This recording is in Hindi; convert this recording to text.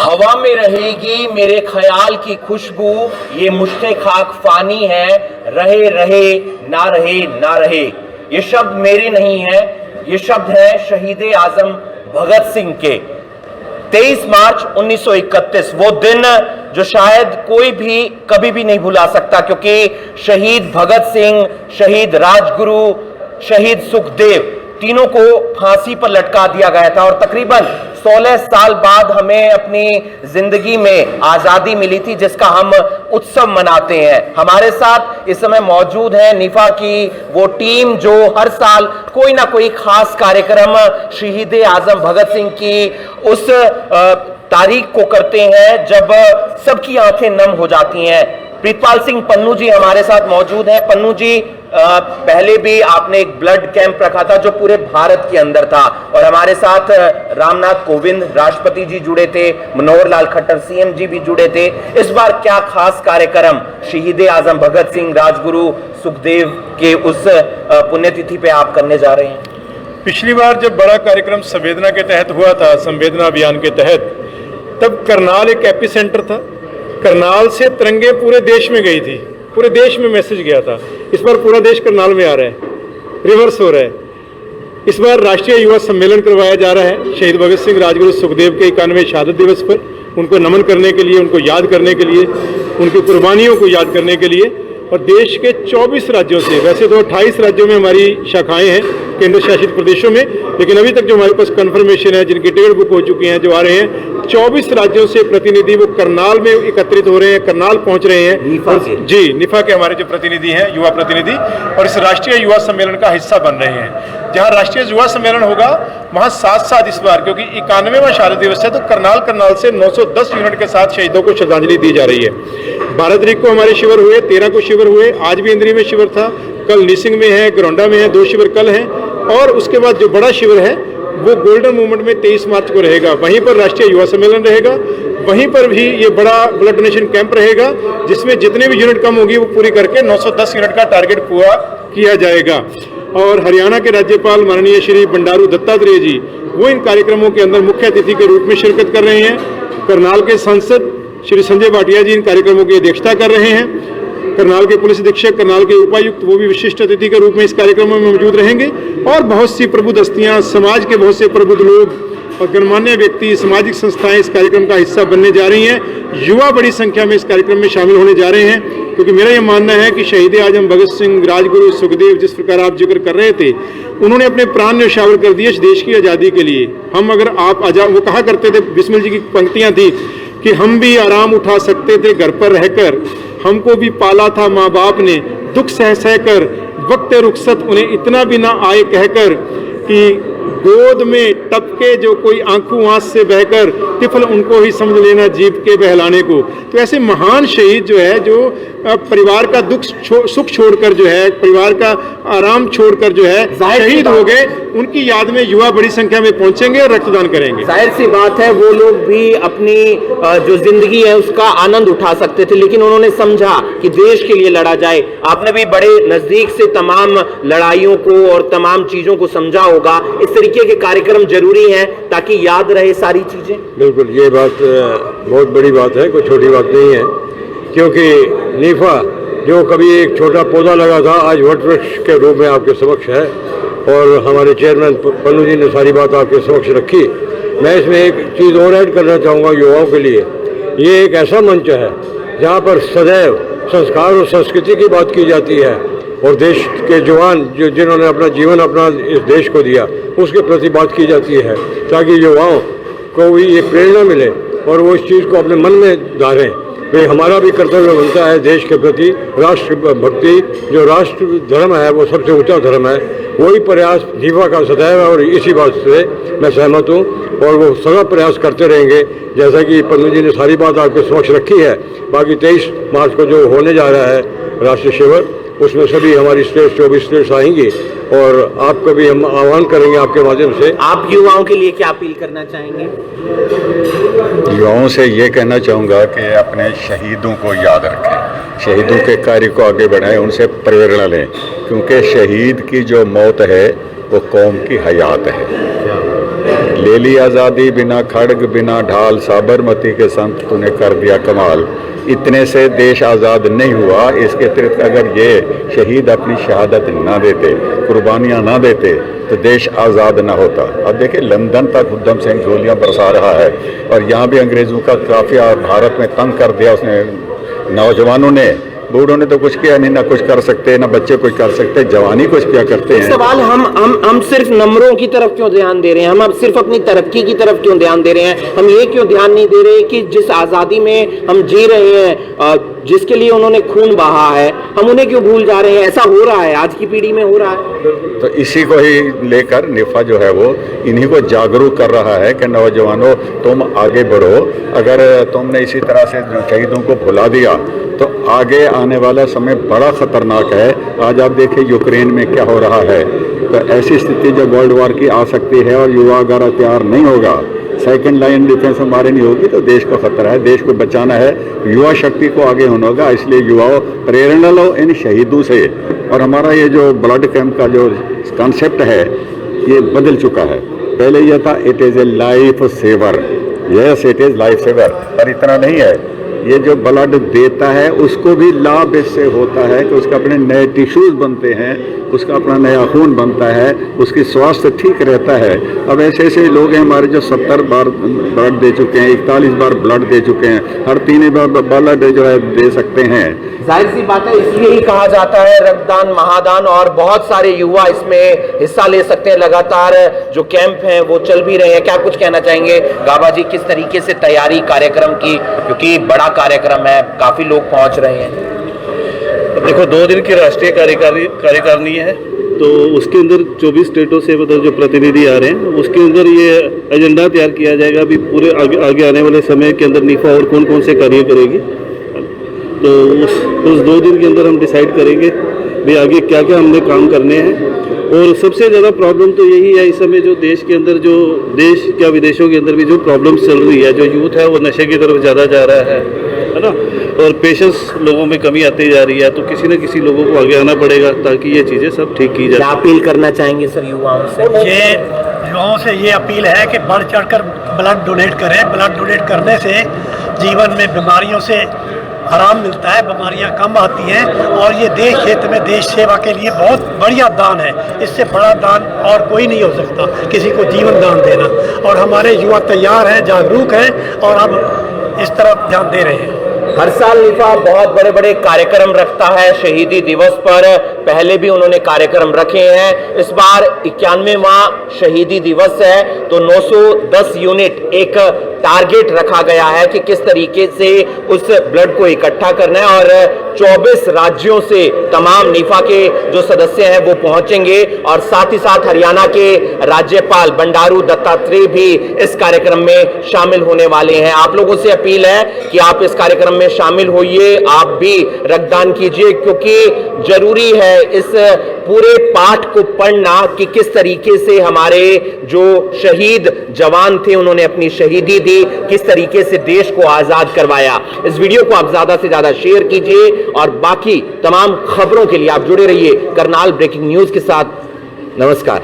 हवा में रहेगी मेरे ख्याल की खुशबू, ये मुश्ते खाक फानी है, रहे रहे ना रहे ना रहे। ये शब्द मेरे नहीं है, ये शब्द है शहीद आजम भगत सिंह के। 23 मार्च 1931 वो दिन जो शायद कोई भी कभी भी नहीं भुला सकता, क्योंकि शहीद भगत सिंह, शहीद राजगुरु, शहीद सुखदेव तीनों को फांसी पर लटका दिया गया था। और तकरीबन 16 साल बाद हमें अपनी जिंदगी में आजादी मिली थी, जिसका हम उत्सव मनाते हैं। हमारे साथ इस समय मौजूद है निफा की वो टीम जो हर साल कोई ना कोई खास कार्यक्रम शहीद आजम भगत सिंह की उस तारीख को करते हैं जब सबकी आंखें नम हो जाती हैं। प्रीतपाल सिंह पन्नू जी हमारे साथ मौजूद हैं। पन्नू जी, पहले भी आपने एक ब्लड कैंप रखा था जो पूरे भारत के अंदर था, और हमारे साथ रामनाथ कोविंद राष्ट्रपति जी जुड़े थे, मनोहर लाल खट्टर सीएम जी भी जुड़े थे। इस बार क्या खास कार्यक्रम शहीद आजम भगत सिंह, राजगुरु सुखदेव के उस पुण्यतिथि पे आप करने जा रहे हैं? पिछली बार जब बड़ा कार्यक्रम संवेदना के तहत हुआ था, संवेदना अभियान के तहत, तब करनाल एक एपिसेंटर था। करनाल से तिरंगे पूरे देश में गई थी, पूरे देश में मैसेज गया था। इस बार पूरा देश करनाल में आ रहा है, रिवर्स हो रहा है। इस बार राष्ट्रीय युवा सम्मेलन करवाया जा रहा है शहीद भगत सिंह, राजगुरु सुखदेव के 91वें शहादत दिवस पर, उनको नमन करने के लिए, उनको याद करने के लिए, उनकी कुर्बानियों को याद करने के लिए। और देश के 24 राज्यों से, वैसे तो 28 राज्यों में हमारी शाखाएं हैं, केंद्र शासित प्रदेशों में, लेकिन अभी तक जो हमारे पास कन्फर्मेशन है, जिनकी टिकट बुक हो चुकी हैं, जो आ रहे हैं, 24 राज्यों से प्रतिनिधि वो करनाल में एकत्रित हो रहे हैं, करनाल पहुंच रहे हैं। जी, निफा के हमारे जो प्रतिनिधि हैं, युवा प्रतिनिधि, और इस राष्ट्रीय युवा सम्मेलन का हिस्सा बन रहे हैं। जहां राष्ट्रीय युवा सम्मेलन होगा वहां साथ साथ इस बार, क्योंकि 91वां शहादत दिवस है, तो करनाल से 910 यूनिट के साथ शहीदों को श्रद्धांजलि दी जा रही है। 12 तारीख को हमारे शिविर हुए, 13 को शिविर हुए, आज भी इंद्री में शिविर था, कल निसिंग में है, गरौंडा में है, 2 शिविर कल हैं, और उसके बाद जो बड़ा शिविर है वो गोल्डन मूवमेंट में 23 मार्च को रहेगा। वहीं पर राष्ट्रीय युवा सम्मेलन रहेगा, वहीं पर भी ये बड़ा ब्लड डोनेशन कैंप रहेगा, जिसमें जितने भी यूनिट कम होगी वो पूरी करके 910 यूनिट का टारगेट पूरा किया जाएगा। और हरियाणा के राज्यपाल माननीय श्री बंडारू दत्तात्रेय जी वो इन कार्यक्रमों के अंदर मुख्य अतिथि के रूप में शिरकत कर रहे हैं। करनाल के सांसद श्री संजय भाटिया जी इन कार्यक्रमों की अध्यक्षता कर रहे हैं। करनाल के पुलिस अधीक्षक, करनाल के उपायुक्त, वो भी विशिष्ट अतिथि के रूप में इस कार्यक्रम में मौजूद रहेंगे। और बहुत सी प्रबुद्ध हस्तियां, समाज के बहुत से प्रबुद्ध लोग और गणमान्य व्यक्ति, सामाजिक संस्थाएं इस कार्यक्रम का हिस्सा बनने जा रही हैं। युवा बड़ी संख्या में इस कार्यक्रम में शामिल होने जा रहे हैं, क्योंकि मेरा यह मानना है कि शहीद आजम भगत सिंह, राजगुरु सुखदेव, जिस प्रकार आप जिक्र कर रहे थे, उन्होंने अपने प्राण न्यौछावर कर दिए इस देश की आज़ादी के लिए। हम अगर आप आजाद, वो कहा करते थे, बिस्मिल जी की पंक्तियां थी कि हम भी आराम उठा सकते थे घर पर रहकर, हमको भी पाला था माँ बाप ने, दुख सह सह कर, वक्त रुखसत उन्हें इतना भी ना आए कहकर, कि गोद में टपके जो कोई आंखों आंस से बहकर, तिफल उनको ही समझ लेना जीभ के बहलाने को। तो ऐसे महान शहीद जो है, जो परिवार का दुख सुख छोड़कर जो है, परिवार का आराम छोड़कर जो है शहीद हो गए, उनकी याद में युवा बड़ी संख्या में पहुंचेंगे और रक्तदान करेंगे। जाहिर सी बात है, वो लोग भी अपनी जो जिंदगी है उसका आनंद उठा सकते थे, लेकिन उन्होंने समझा कि देश के लिए लड़ा जाए। आपने भी बड़े नजदीक से तमाम लड़ाइयों को और तमाम चीजों को समझा होगा। इस तरीके के कार्यक्रम जरूरी हैं ताकि याद रहे सारी चीजें। बिल्कुल, ये बात बहुत बड़ी बात है, कोई छोटी बात नहीं है, क्योंकि निफा जो कभी एक छोटा पौधा लगा था, आज वट वृक्ष के रूप में आपके समक्ष है। और हमारे चेयरमैन पन्नू जी ने सारी बात आपके समक्ष रखी। मैं इसमें एक चीज़ और ऐड करना चाहूँगा युवाओं के लिए। ये एक ऐसा मंच है जहाँ पर सदैव संस्कार और संस्कृति की बात की जाती है, और देश के जवान जो जिन्होंने अपना जीवन अपना इस देश को दिया, उसके प्रति बात की जाती है, ताकि युवाओं को भी ये प्रेरणा मिले और वो इस चीज़ को अपने मन में धारें। भाई हमारा भी कर्तव्य बनता है देश के प्रति, राष्ट्र भक्ति, जो राष्ट्र धर्म है वो सबसे ऊंचा धर्म है, वही प्रयास निफा का सदैव है। और इसी बात से मैं सहमत हूँ, और वो सदा प्रयास करते रहेंगे, जैसा कि पन्नू जी ने सारी बात आपके समक्ष रखी है। बाकी 23 मार्च को जो होने जा रहा है राष्ट्रीय शिविर, उसमें सभी हमारी स्टेट 24 स्टेट्स आएंगी, और आपको भी हम आह्वान करेंगे आपके माध्यम से। आप युवाओं के लिए क्या अपील करना चाहेंगे? युवाओं से ये कहना चाहूँगा कि अपने शहीदों को याद रखें, शहीदों के कार्य को आगे बढ़ाएं, उनसे प्रेरणा लें, क्योंकि शहीद की जो मौत है वो कौम की हयात है। ले ली आज़ादी बिना खड़ग बिना ढाल, साबरमती के संत तूने कर दिया कमाल। इतने से देश आज़ाद नहीं हुआ, इसके अतिरिक्त अगर ये शहीद अपनी शहादत ना देते, कुर्बानियाँ ना देते, तो देश आज़ाद ना होता। अब देखिए लंदन तक उधम सिंह गोलियाँ बरसा रहा है और यहाँ भी अंग्रेज़ों का काफ़िया भारत में तंग कर दिया उसने, नौजवानों ने। बूढ़ों ने तो कुछ किया नहीं, ना कुछ कर सकते, ना बच्चे कुछ कर सकते, जवानी कुछ क्या करते हैं। सवाल हम सिर्फ नंबरों की तरफ क्यों ध्यान दे रहे हैं, हम अब सिर्फ अपनी तरक्की की तरफ क्यों ध्यान दे रहे हैं, हम ये क्यों ध्यान नहीं दे रहे कि जिस आज़ादी में हम जी रहे हैं, जिसके लिए उन्होंने खून बहा है, हम उन्हें क्यों भूल जा रहे हैं। ऐसा हो रहा है, आज की पीढ़ी में हो रहा है। तो इसी को ही लेकर निफा जो है वो इन्हीं को जागरूक कर रहा है कि नौजवानों तुम आगे बढ़ो। अगर तुमने इसी तरह से शहीदों को भुला दिया तो आगे आने वाला समय बड़ा ख़तरनाक है। आज आप देखिए यूक्रेन में क्या हो रहा है, तो ऐसी स्थिति जब वर्ल्ड वॉर की आ सकती है और युवा अगर तैयार नहीं होगा, सेकंड लाइन डिफेंस हमारे नहीं होगी, तो देश को खतरा है। देश को बचाना है, युवा शक्ति को आगे होना होगा। इसलिए युवाओं प्रेरणा लो इन शहीदों से। और हमारा ये जो ब्लड कैंप का जो कॉन्सेप्ट है ये बदल चुका है। पहले यह था it is a life saver, yes it is life saver, पर इतना नहीं है। ये जो ब्लड देता है उसको भी लाभ इससे होता है कि उसका अपने नए टिश्यूज़ बनते हैं, उसका अपना नया खून बनता है, उसकी स्वास्थ्य ठीक रहता है। अब ऐसे ऐसे लोग हैं हमारे जो 70 बार ब्लड दे चुके हैं, 41 बार ब्लड दे चुके हैं, हर 3 बार ब्लड जो है दे सकते हैं। जाहिर सी बात है, इसलिए ही कहा जाता है रक्तदान महादान, और बहुत सारे युवा इसमें हिस्सा ले सकते हैं। लगातार जो कैंप हैं वो चल भी रहे हैं। क्या कुछ कहना चाहेंगे गाबा जी, किस तरीके से तैयारी कार्यक्रम की, क्योंकि बड़ा कार्यक्रम है, काफी लोग पहुंच रहे हैं। देखो 2 दिन की राष्ट्रीय कार्यकारिणी है, तो उसके अंदर 24 स्टेटों से मतलब जो प्रतिनिधि आ रहे हैं, उसके अंदर ये एजेंडा तैयार किया जाएगा अभी पूरे आगे आने वाले समय के अंदर निफा और कौन कौन से कार्य करेगी। तो उस 2 दिन के अंदर हम डिसाइड करेंगे भाई आगे क्या क्या हमने काम करने हैं। और सबसे ज़्यादा प्रॉब्लम तो यही है इस समय, जो देश के अंदर, जो देश क्या विदेशों के अंदर भी जो प्रॉब्लम्स चल रही है, जो यूथ है वो नशे की तरफ ज़्यादा जा रहा है ना, और पेशेंस लोगों में कमी आती जा रही है। तो किसी न किसी लोगों को आगे आना पड़ेगा ताकि ये चीज़ें सब ठीक की जाए। अपील करना चाहेंगे सर युवाओं से? ये युवाओं से ये अपील है कि बढ़ चढ़कर ब्लड डोनेट करें। ब्लड डोनेट करने से जीवन में बीमारियों से आराम मिलता है, बीमारियां कम आती हैं, और ये देश क्षेत्र में देश सेवा के लिए बहुत बढ़िया दान है। इससे बड़ा दान और कोई नहीं हो सकता, किसी को जीवन दान देना। और हमारे युवा तैयार हैं, जागरूक हैं, और अब इस तरफ ध्यान दे रहे हैं। हर साल निफा बहुत बड़े बड़े कार्यक्रम रखता है शहीदी दिवस पर। पहले भी उन्होंने कार्यक्रम रखे हैं। इस बार 91वां शहीदी दिवस है, तो 910 यूनिट एक टारगेट रखा गया है कि किस तरीके से उस ब्लड को इकट्ठा करना है। और 24 राज्यों से तमाम निफा के जो सदस्य हैं वो पहुंचेंगे, और साथ ही साथ हरियाणा के राज्यपाल बंडारू दत्तात्रेय भी इस कार्यक्रम में शामिल होने वाले हैं। आप लोगों से अपील है कि आप इस कार्यक्रम में शामिल होइए, आप भी रक्तदान कीजिए, क्योंकि जरूरी है इस पूरे पाठ को पढ़ना कि किस तरीके से हमारे जो शहीद जवान थे उन्होंने अपनी शहीदी दी, किस तरीके से देश को आजाद करवाया। इस वीडियो को आप ज्यादा से ज्यादा शेयर कीजिए, और बाकी तमाम खबरों के लिए आप जुड़े रहिए करनाल ब्रेकिंग न्यूज के साथ। नमस्कार।